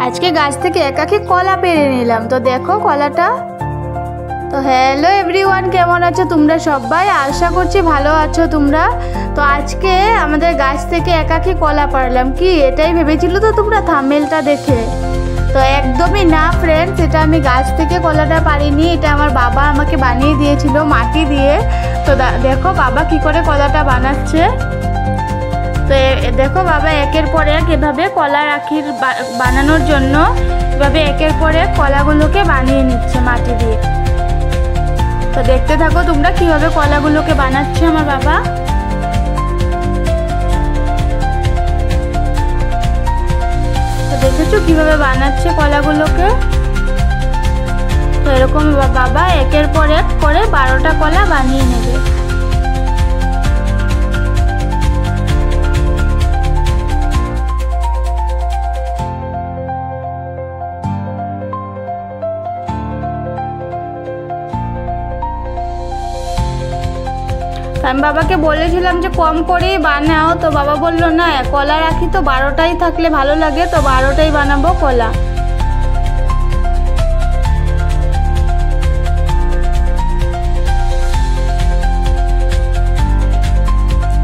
আজকে গাছ থেকে একাকি কলা পেড়ে নিলাম। তো দেখো কলাটা। তো হ্যালো এভরিওয়ান, কেমন আছো তোমরা সবাই? আশা করছি ভালো আছো তোমরা। তো আজকে আমাদের গাছ থেকে একাকি কলা পাড়লাম। কি এটাই ভেবেছিল তো তোমরা থাম্বনেলটা দেখে? তো একদমই না ফ্রেন্ডস, এটা আমি গাছ থেকে কলাটা পারিনি, এটা আমার বাবা আমাকে বানিয়ে দিয়েছিল মাটি দিয়ে। তো দেখো বাবা কি করে কলাটা বানাচ্ছে। তো দেখো বাবা একের পর এক এভাবে কলা রাখির বানানোর জন্য এভাবে একের পর এক কলাগুলোকে বানিয়ে নিচ্ছে মাটি দিয়ে। তো দেখতে থাকো তোমরা কিভাবে কলাগুলোকে বানাচ্ছে আমার বাবা। তো দেখেছো কিভাবে বানাচ্ছে কলাগুলোকে। তো এরকম বাবা একের পর এক করে 12টা কলা বানিয়ে নেবে। আমি বাবাকে বলেছিলাম যে কম করেই বানাও, তো বাবা বললো না কলা রাখি তো 12টাই থাকলে ভালো লাগে, তো 12টাই বানাবো কলা।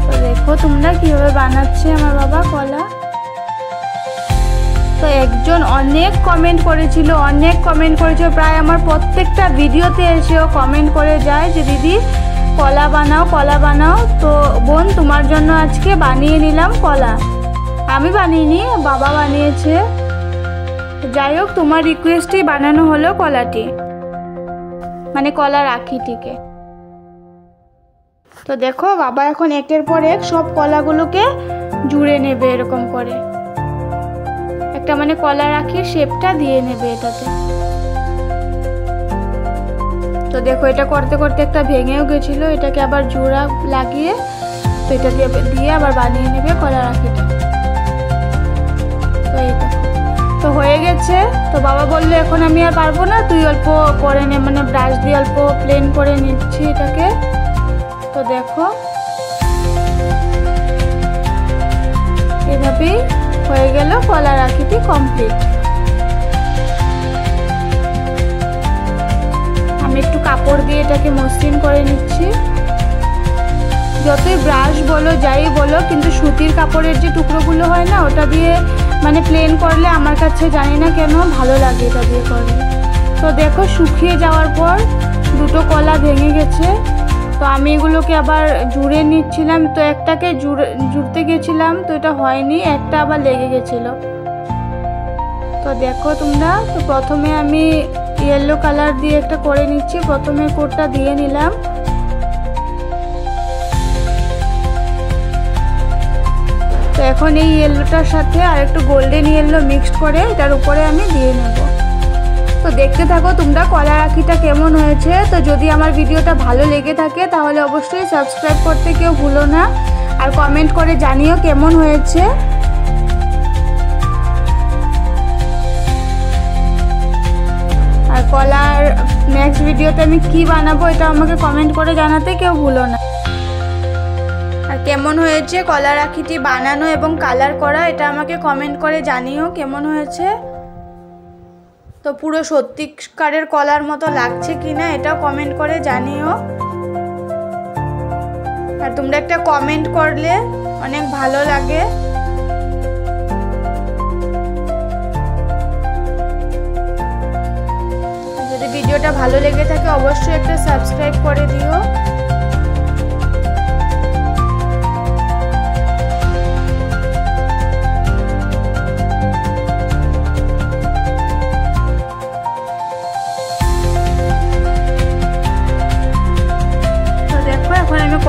তো দেখো তোমরা কিভাবে বানাচ্ছে আমার বাবা কলা। তো একজন অনেক কমেন্ট করেছিল প্রায় আমার প্রত্যেকটা ভিডিওতে এসেও কমেন্ট করে যায় যে দিদি কলা বানাও। তো বোন তোমার জন্য আজকে বানিয়ে নিলাম কলা। আমি বানিয়েনি, বাবা বানিয়েছে। যাই হোক তোমার রিকোয়েস্টেই বানানো হলো কলাটি, মানে কলা রাখিটিকে। তো দেখো বাবা এখন একের পর এক সব কলাগুলোকে জুড়ে নেবে এরকম করে, একটা মানে কলা রাখির শেপটা দিয়ে নেবে এটাতে। তো দেখো এটা করতে করতে একটা ভেঙেও গেছিলো, এটাকে আবার জোড়া লাগিয়ে তো এটা দিয়ে আবার বানিয়ে নেবে কলা রাখিটা। তো এইটা তো হয়ে গেছে। তো বাবা বললো এখন আমি আর পারবো না, তুই অল্প করে নে, মানে ব্রাশ দিয়ে অল্প প্লেন করে নিচ্ছি এটাকে। তো দেখো এভাবেই হয়ে গেল কলা রাখিটি কমপ্লিট। আমি একটু কাপড় দিয়ে এটাকে মসৃণ করে নিচ্ছি। যতই ব্রাশ বলো যাই বলো, কিন্তু সুতির কাপড়ের যে টুকরোগুলো হয় না, ওটা দিয়ে মানে প্লেন করলে আমার কাছে জানি না কেন ভালো লাগে এটা দিয়ে করলে। তো দেখো শুকিয়ে যাওয়ার পর দুটো কলা ভেঙে গেছে। তো আমি এগুলোকে আবার জুড়ে নিচ্ছিলাম। তো একটাকে জুড়তে গেছিলাম, তো এটা হয়নি, একটা আবার লেগে গেছিলো। তো দেখো তোমরা, তো প্রথমে আমি ইয়েলো কালার দিয়ে একটা করে নিচ্ছি। প্রথমে কোটটা দিয়ে নিলাম। তো এখন এই ইয়েলোটার সাথে আর একটু গোল্ডেন ইয়েলো মিক্সড করে এটার উপরে আমি দিয়ে নেব। তো দেখতে থাকো তোমরা কলা রাখিটা কেমন হয়েছে। তো যদি আমার ভিডিওটা ভালো লেগে থাকে তাহলে অবশ্যই সাবস্ক্রাইব করতে কেউ ভুলো না, আর কমেন্ট করে জানিও কেমন হয়েছে। আর কলার নেক্সট ভিডিওতে আমি কি বানাবো এটা আমাকে কমেন্ট করে জানাতে কেউ ভুলো না। আর কেমন হয়েছে কলা রাখিটি বানানো এবং কালার করা এটা আমাকে কমেন্ট করে জানিও কেমন হয়েছে। তো পুরো সত্যিকারের কলার মতো লাগছে কিনা এটাও কমেন্ট করে জানিও। আর তোমরা একটা কমেন্ট করলে অনেক ভালো লাগে। যদি ভিডিওটা ভালো লেগে থাকে অবশ্যই একটা সাবস্ক্রাইব করে দিও।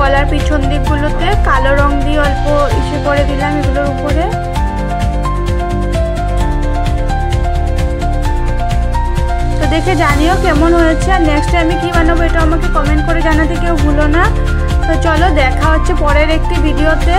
কলার পিছন দিকগুলোতে কালো রং দিয়ে অল্প ইসে করে দিলাম এগুলোর উপরে। তো দেখে জানিও কেমন হয়েছে। আর নেক্সট আমি কি বানাবো এটা আমাকে কমেন্ট করে জানাতে কেউ ভুলো না। তো চলো দেখা হচ্ছে পরের একটি ভিডিওতে।